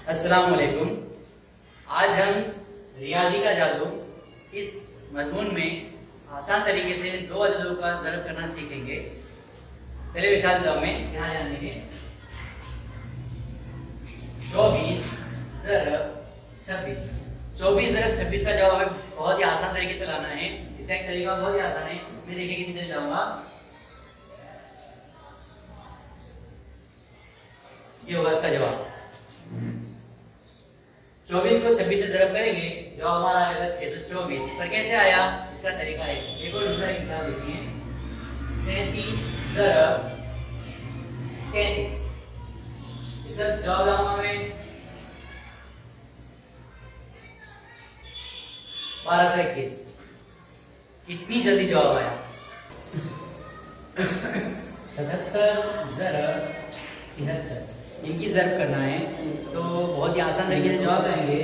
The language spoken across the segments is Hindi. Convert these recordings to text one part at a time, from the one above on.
अस्सलाम वालेकुम। आज हम रियाजी का जादू इस मजमून में आसान तरीके से दो अददों का ज़र्ब करना सीखेंगे। पहले मिसाल देता हूं मैं, यहाँ ध्यान देंगे। 24 ज़रब 26। 24 ज़रब 26 का जवाब हमें बहुत ही आसान तरीके से लाना है। इसका एक तरीका बहुत ही आसान है। मैं देखिए कितनी देर जाऊंगा। ये होगा इसका जवाब। 24 को 26 से ज़रब करेंगे, जवाब हमारा आएगा 624। पर कैसे आया, इसका तरीका है। एक और दूसरा मिसाल देखिए। 37 ज़रब 33। इसका जवाब लाऊंगा मैं 1221। इतनी जल्दी जवाब आया। 77 ज़रब 73। इनकी ज़र्ब करना है तो बहुत ही आसान तरीके से जवाब आएंगे।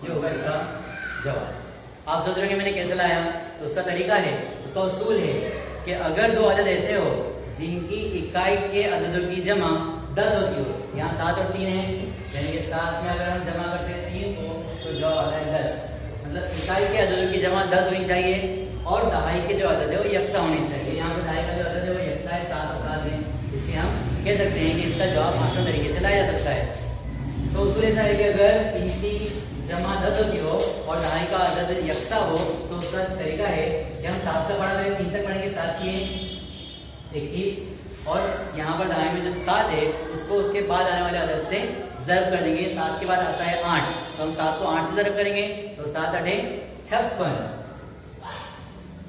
ये होगा इसका जवाब। आप सोच रहे हैं मैंने कैसे लाया, तो उसका तरीका है, उसका उसूल है कि अगर दो अदद ऐसे हो जिनकी इकाई के अददों की जमा 10 होती हो, यहाँ 7 और 3 है, यानी कि 7 में अगर हम जमा करते हैं 3 को तो जवाब आता है 10। मतलब इकाई के अददों की जमा 10 होनी चाहिए और दहाई के जो अदद है वो यकसा होने चाहिए। यहाँ पे दहाई का जो अदद है वो यकसा है, 7 और 7 है। इसलिए हम कह सकते हैं कि इसका जवाब आसान तरीके से लाया जा सकता है। तो उसूल ऐसा है कि अगर इनकी जमा 10 होती हो और दहाई का अदद यकसा हो तो उसका तरीका है कि हम 7 का पढ़ा करें, 3 तक पढ़ेंगे, 7 किए 21, और यहाँ पर दहाई में जब 7 है उसको उसके बाद आने वाले अदद से ज़र्ब कर देंगे। 7 के बाद आता है 8, तो हम 7 को 8 से ज़र्ब करेंगे तो 7 8 56।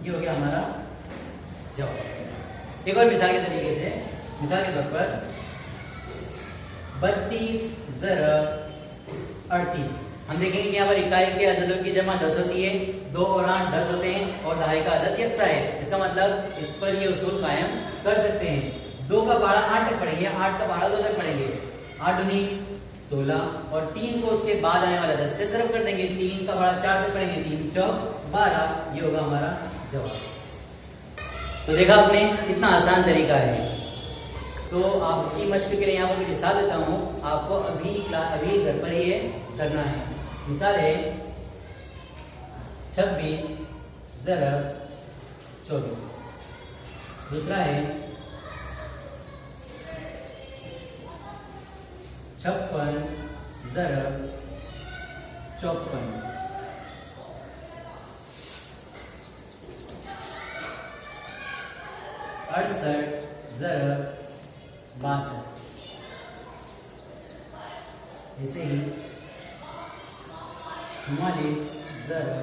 ये हो गया हमारा जवाब। एक और मिसाल के तरीके से, मिसाल के तौर पर 32 ज़रब 38। हम देखेंगे कि यहाँ पर इकाई के अददों की जमा 10 होती है, 2 और 8 10 होते हैं और दहाई का अदद यकसा है। इसका मतलब इस पर ये उसूल कायम कर सकते हैं। 2 का पहाड़ा 8 तक पढ़ेंगे, 8 का पहाड़ा 2 तक पढ़ेंगे, 8 दूनी 16 और 3 को उसके बाद आने वाला 10 से ज़र्ब कर देंगे। 3 का पहाड़ा 4 तक पढ़ेंगे, 3 चौक 12। ये होगा हमारा जवाब। तो देखा आपने कितना आसान तरीका है। तो आपकी मशक के लिए यहाँ पर मिसाल देता हूँ, आपको अभी घर पर ये करना है। मिसाल है 26 ज़रब 24। दूसरा है 56 ज़रब 54। अड़सठ ज़रब 62। ऐसे ही 44 ज़रब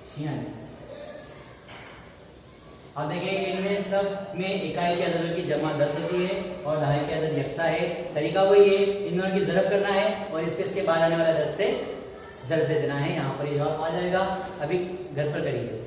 46। आप देखेंगे इनमें सब में इकाई के अददों की जमा 10 होती है और दहाई के अदद यकसा है। तरीका वही है, इन दोनों की ज़र्ब करना है और इसके बाद आने वाले अदद से ज़र्ब दे देना है। यहाँ पर ये जवाब आ जाएगा। अभी घर पर करिए।